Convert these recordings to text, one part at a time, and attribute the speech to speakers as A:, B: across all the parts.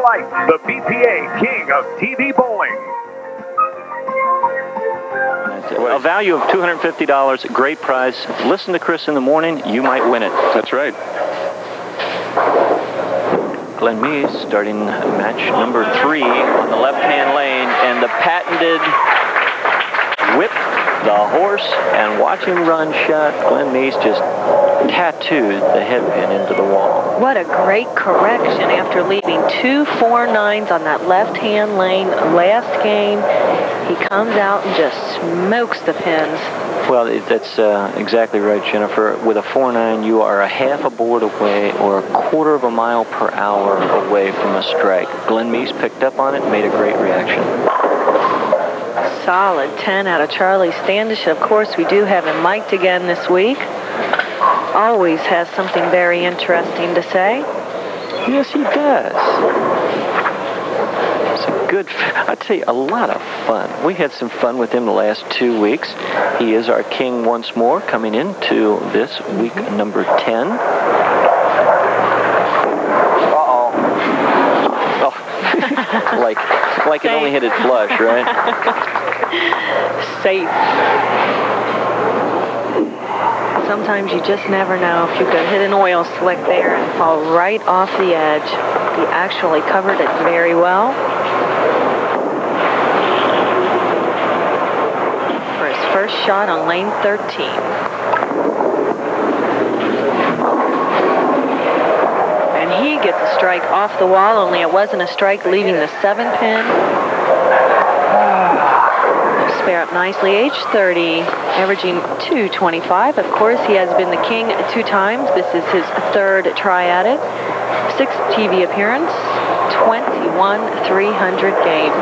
A: Light, the BPA king of TV bowling.
B: A value of $250, great prize. Listen to Chris in the morning, you might win it.
C: That's right.
B: Glen Meece starting match number 3 on the left-hand lane, and the patented whip the horse and watch him run shot. Glen Meece just tattooed the headpin into the wall.
D: What a great correction after leaving 2 4-9s on that left-hand lane last game. He comes out and just smokes the pins.
B: Well, that's exactly right, Jennifer. With a 4-9, you are a half a board away or a quarter of a mile per hour away from a strike. Glen Meece picked up on it and made a great reaction.
D: Solid 10 out of Charlie Standish. Of course, we do have him mic'd again this week. Always has something very interesting to say.
B: Yes, he does. Good, I'd say a lot of fun. We had some fun with him the last 2 weeks. He is our king once more, coming into this week number 10. Uh-oh. Oh. like it only hit it flush, right?
D: Safe. Sometimes you just never know if you could hit an oil slick there and fall right off the edge. He actually covered it very well. First shot on lane 13. And he gets a strike off the wall, only it wasn't a strike, leaving the 7-pin. Spare up nicely, age 30, averaging 225. Of course, he has been the king 2 times. This is his 3rd try at it. 6th TV appearance, 21 300 games.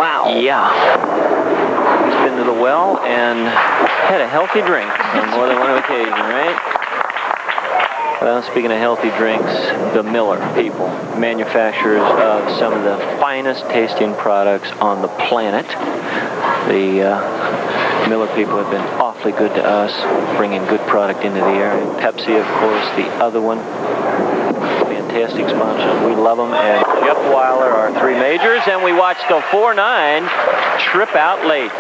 D: Wow.
B: Yeah. Been to the well and had a healthy drink on more than one occasion, right? Well, speaking of healthy drinks, the Miller people, manufacturers of some of the finest tasting products on the planet. The Miller people have been awfully good to us, bringing good product into the area. Pepsi, of course, the other one. Fantastic sponsors. We love them. And Jeff Weiler, our 3 majors, and we watched the 4-9 trip out late.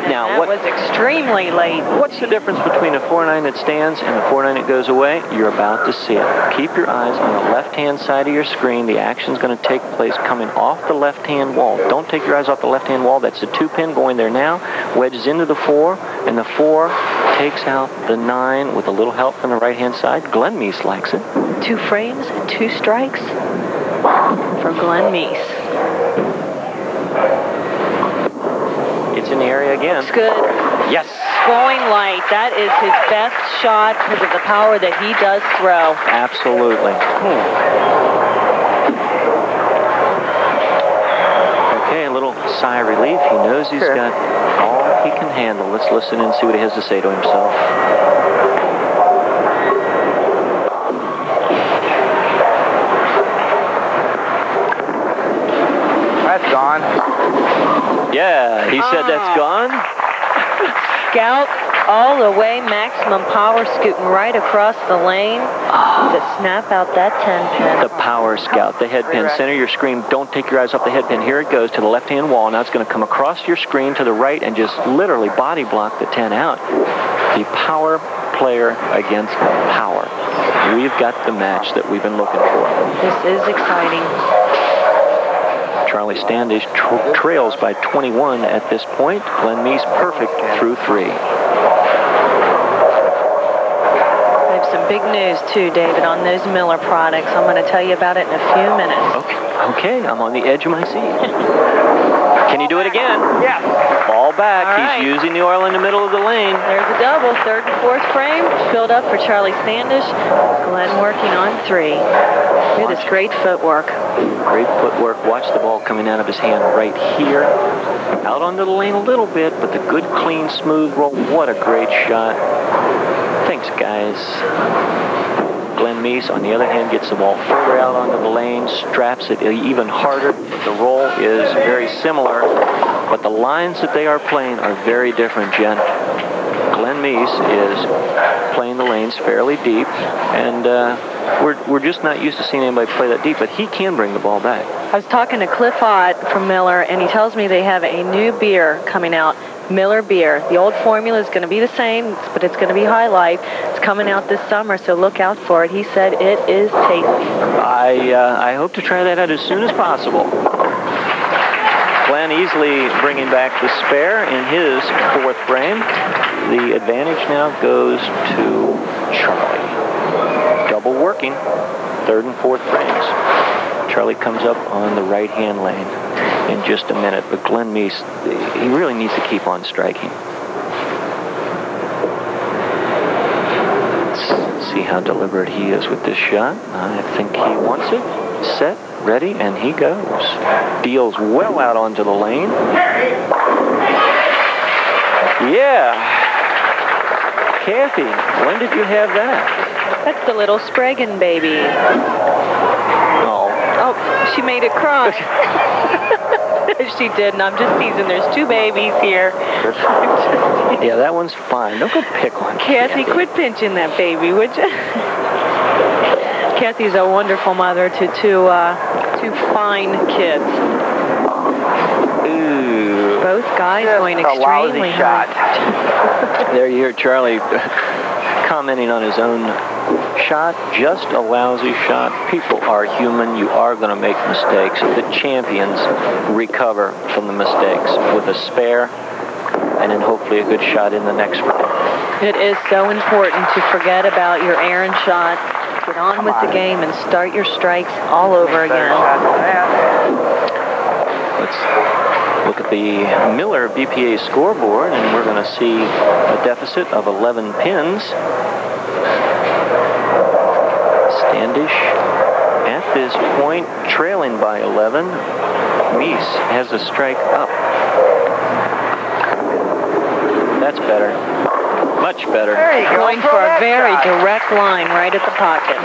B: Now,
D: that was extremely late.
B: What's the difference between a 4-9 that stands and a 4-9 that goes away? You're about to see it. Keep your eyes on the left-hand side of your screen. The action's going to take place coming off the left-hand wall. Don't take your eyes off the left-hand wall. That's the 2-pin going there now. Wedges into the 4, and the 4 takes out the 9 with a little help from the right-hand side. Glen Meece likes it.
D: 2 frames and 2 strikes for Glen Meece.
B: It's in the area again.
D: Looks good.
B: Yes.
D: Going light. That is his best shot because of the power that he does throw.
B: Absolutely. Okay, a little sigh of relief. He knows he's got all he can handle. Let's listen and see what he has to say to himself.
E: That's gone.
B: Yeah, he said that's gone.
D: Scout all the way, maximum power, scooting right across the lane to snap out that 10-pin.
B: The Power Scout, the headpin. Center your screen. Don't take your eyes off the headpin. Here it goes to the left-hand wall. Now it's going to come across your screen to the right and just literally body block the 10 out. The Power player against Power. We've got the match that we've been looking for.
D: This is exciting.
B: Charlie Standish trails by 21 at this point. Glen Meece perfect through 3.
D: I have some big news too, David, on those Miller products. I'm going to tell you about it in a few minutes.
B: Okay, I'm on the edge of my seat. Can you do it again?
D: Yeah.
B: Ball back.
D: All right.
B: He's using the oil in the middle of the lane.
D: There's a double. 3rd and 4th frame. Filled up for Charlie Standish. Glen working on 3. Look at this great footwork.
B: Great footwork. Watch the ball coming out of his hand right here. Out onto the lane a little bit, but the good, clean, smooth roll. What a great shot. Thanks, guys. Glen Meece, on the other hand, gets the ball further out onto the lane, straps it even harder. The roll is very similar, but the lines that they are playing are very different, Jen. Glen Meece is playing the lanes fairly deep, and we're just not used to seeing anybody play that deep, but he can bring the ball back.
D: I was talking to Cliff Ott from Miller, and he tells me they have a new beer coming out, Miller beer. The old formula is going to be the same, but it's going to be High Life. It's coming out this summer, so look out for it. He said it is tasty.
B: I hope to try that out as soon as possible. Glen easily bringing back the spare in his fourth frame. The advantage now goes to Charlie. Double working, third and fourth frames. Charlie comes up on the right-hand lane in just a minute, but Glen Meece, he really needs to keep on striking. Let's see how deliberate he is with this shot. I think he wants it. Set, ready, and he goes. Deals well out onto the lane. Yeah. Kathy, when did you have that?
D: That's the little Sprague baby.
B: Oh.
D: Oh, she made it cry. She did, and I'm just teasing. There's two babies here.
B: Yeah, that one's fine. Don't go pick on
D: Kathy, quit pinching that baby, would you? Kathy's a wonderful mother to two fine kids.
B: Ooh.
D: Both guys going extremely hard.
B: There you hear Charlie commenting on his own shot. Just a lousy shot. People are human. You are going to make mistakes. The champions recover from the mistakes with a spare and then hopefully a good shot in the next round.
D: It is so important to forget about your errant shot. Get on with the game and start your strikes all over again.
B: Let's look at the Miller BPA scoreboard, and we're going to see a deficit of 11 pins. Standish at this point trailing by 11. Meece has a strike up. That's better. Much better.
D: Going for a very direct line right at the pocket.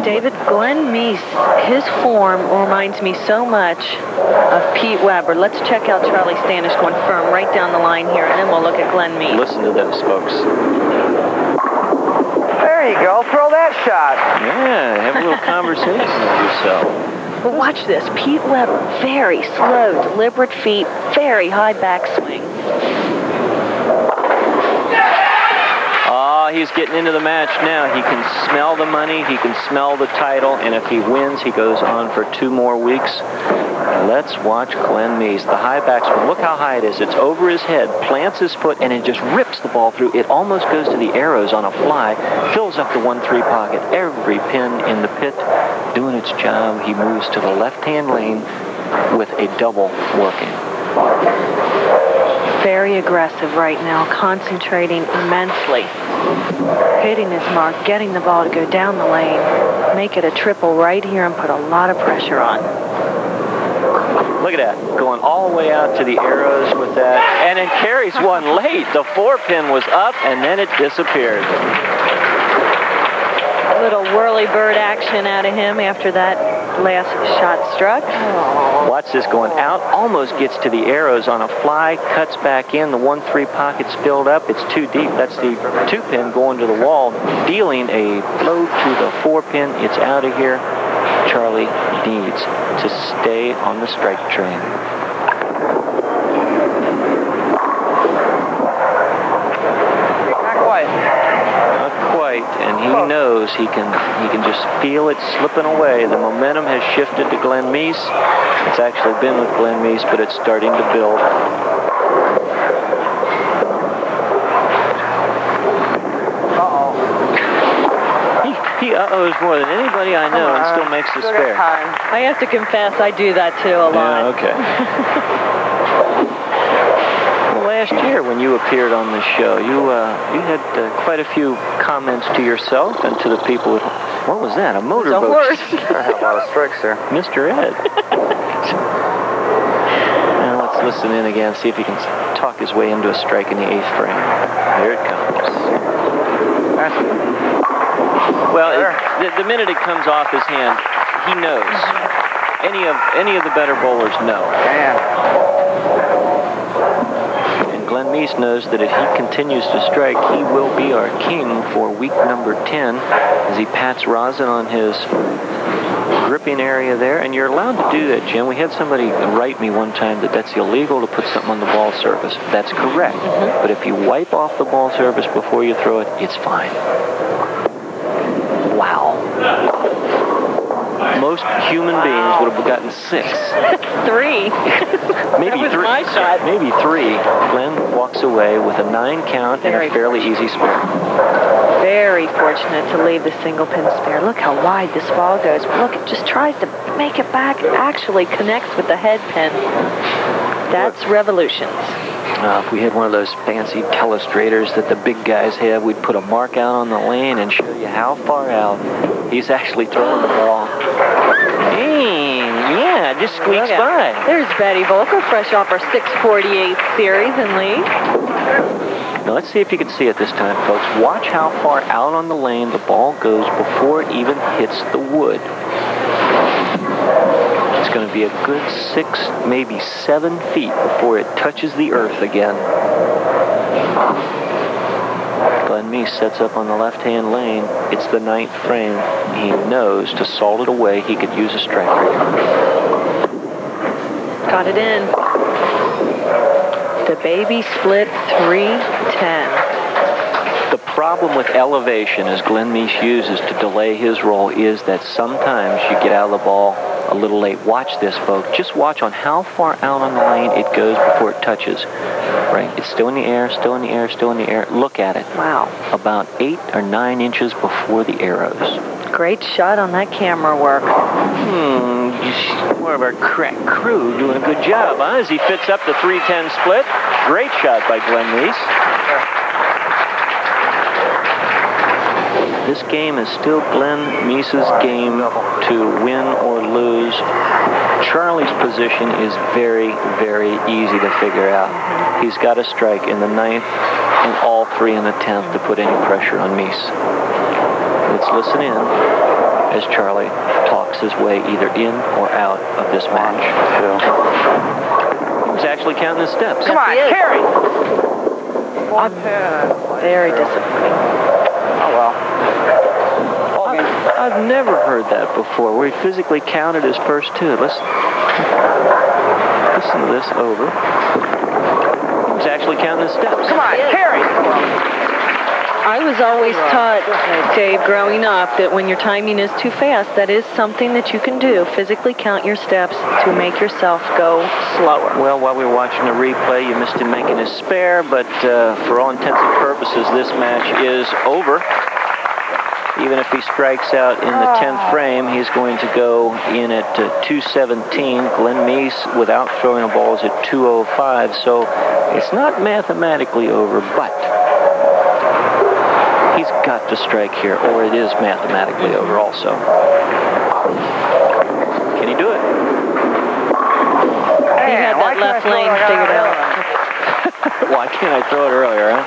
D: David, Glen Meece, his form reminds me so much of Pete Weber. Let's check out Charlie Standish going firm right down the line here, and then we'll look at Glen Meece.
B: Listen to those, folks.
C: There you go. Throw that shot.
B: Yeah, have a little conversation with yourself.
D: But watch this. Pete Weber, very slow, deliberate feet, very high backswing.
B: Oh, he's getting into the match now. He can smell the money. He can smell the title. And if he wins, he goes on for 2 more weeks. Let's watch Glen Meece. The high backswing. Look how high it is. It's over his head, plants his foot, and it just rips the ball through. It almost goes to the arrows on a fly, fills up the 1-3 pocket. Every pin in the pit doing its job. He moves to the left-hand lane with a double working.
D: Very aggressive right now, concentrating immensely. Hitting his mark, getting the ball to go down the lane, make it a triple right here and put a lot of pressure on.
B: Look at that, going all the way out to the arrows with that, and it carries one late. The 4-pin was up, and then it disappeared.
D: A little whirly bird action out of him after that last shot struck.
B: Watch this going out, almost gets to the arrows on a fly, cuts back in, the 1-3 pocket's filled up, it's too deep. That's the 2-pin going to the wall, dealing a blow to the 4-pin. It's out of here. Charlie needs to stay on the strike train.
C: Not quite.
B: Not quite, and he knows he can just feel it slipping away. The momentum has shifted to Glen Meece. It's actually been with Glen Meece, but it's starting to build. He uh-ohs more than anybody I know and still makes the spare.
D: I have to confess, I do that too a lot.
B: Yeah, okay. Well, last year when you appeared on this show, you had quite a few comments to yourself and to the people with, what was that, a motorboat?
D: A horse.
C: I have a lot of strikes there.
B: Mr. Ed. Now let's listen in again, see if he can talk his way into a strike in the 8th frame. Here it comes. Well, the minute it comes off his hand, he knows. Any of the better bowlers know.
C: Man.
B: And Glen Meece knows that if he continues to strike, he will be our king for week number 10 as he pats rosin on his gripping area there. And you're allowed to do that, Jim. We had somebody write me one time that that's illegal to put something on the ball surface. That's correct. But if you wipe off the ball surface before you throw it, it's fine. Wow. Most human beings would have gotten 6.
D: 3.
B: Maybe
D: that was
B: 3.
D: my shot.
B: Maybe 3. Glenn walks away with a 9 count and a fairly easy spare.
D: Very fortunate to leave the single pin spare. Look how wide this ball goes. Look, it just tries to make it back. It actually connects with the head pin. That's revolutions.
B: If we had one of those fancy telestrators that the big guys have, we'd put a mark out on the lane and show you how far out he's actually throwing the ball. Yeah, just squeaks by.
D: There's Betty Volker, fresh off our 648 series in lead.
B: Now let's see if you can see it this time, folks. Watch how far out on the lane the ball goes before it even hits the wood. It's going to be a good 6, maybe 7 feet before it touches the earth again. Glen Meece sets up on the left-hand lane. It's the 9th frame. He knows to salt it away, he could use a striker here.
D: Got it in. The baby split 310.
B: The problem with elevation, as Glen Meece uses to delay his roll, is that sometimes you get out of the ball a little late. Watch this, folks. Just watch on how far out on the lane it goes before it touches. Right? It's still in the air, still in the air, still in the air. Look at it.
D: Wow.
B: About 8 or 9 inches before the arrows.
D: Great shot on that camera work.
B: More of our crack crew doing a good job, huh? As he fits up the 310 split. Great shot by Glen Meece. This game is still Glen Meece's game to win or lose. Charlie's position is very, very easy to figure out. He's got a strike in the 9th and all 3 in the 10th to put any pressure on Meece. Let's listen in as Charlie talks his way either in or out of this match. He's actually counting his steps.
C: Come on, carry!
D: Very disappointing.
C: Oh, well.
B: I've never heard that before, where he physically counted his first 2. Let's listen to this over. He's actually counting his steps.
C: Come on, carry!
D: I was always taught, Dave, growing up, that when your timing is too fast, that is something that you can do. Physically count your steps to make yourself go slower.
B: Well, while we were watching the replay, you missed him making his spare, but for all intents and purposes, this match is over. Even if he strikes out in the 10th frame, he's going to go in at 217. Glen Meece, without throwing a ball, is at 205. So it's not mathematically over, but he's got to strike here, or it is mathematically over also. Can he do it?
D: He had that left lane figured out.
B: Why can't I throw it earlier, huh?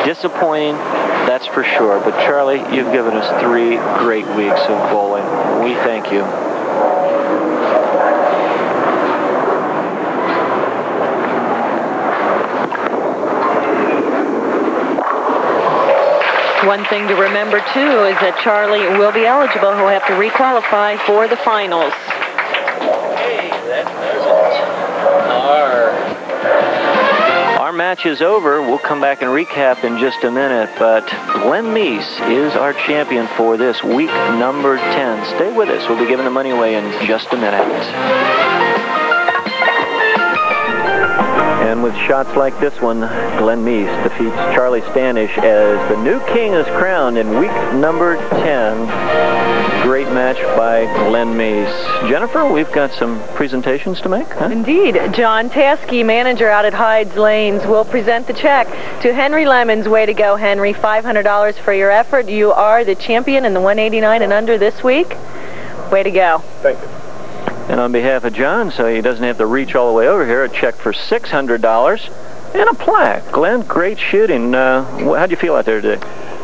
B: Disappointing, that's for sure. But Charlie, you've given us 3 great weeks of bowling. We thank you.
D: One thing to remember, too, is that Charlie will be eligible. He'll have to requalify for the finals.
B: Hey, that does it. Our match is over. We'll come back and recap in just a minute, but Glen Meece is our champion for this week number 10. Stay with us. We'll be giving the money away in just a minute. And with shots like this one, Glen Meece defeats Charlie Standish as the new king is crowned in week number 10. Great match by Glen Meece. Jennifer, we've got some presentations to make, huh?
D: Indeed. John Taskey, manager out at Hyde's Lanes, will present the check to Henry Lemons. Way to go, Henry. $500 for your effort. You are the champion in the 189 and under this week. Way to go.
A: Thank you.
B: And on behalf of John, so he doesn't have to reach all the way over here, a check for $600 and a plaque. Glenn, great shooting. How'd you feel out there today?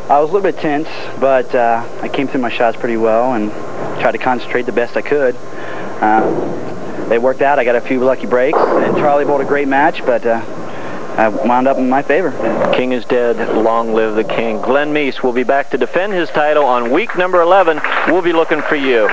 E: I was a little bit tense, but I came through my shots pretty well and tried to concentrate the best I could. They worked out. I got a few lucky breaks, and Charlie bowled a great match, but wound up in my favor.
B: King is dead. Long live the king. Glen Meece will be back to defend his title on week number 11. We'll be looking for you.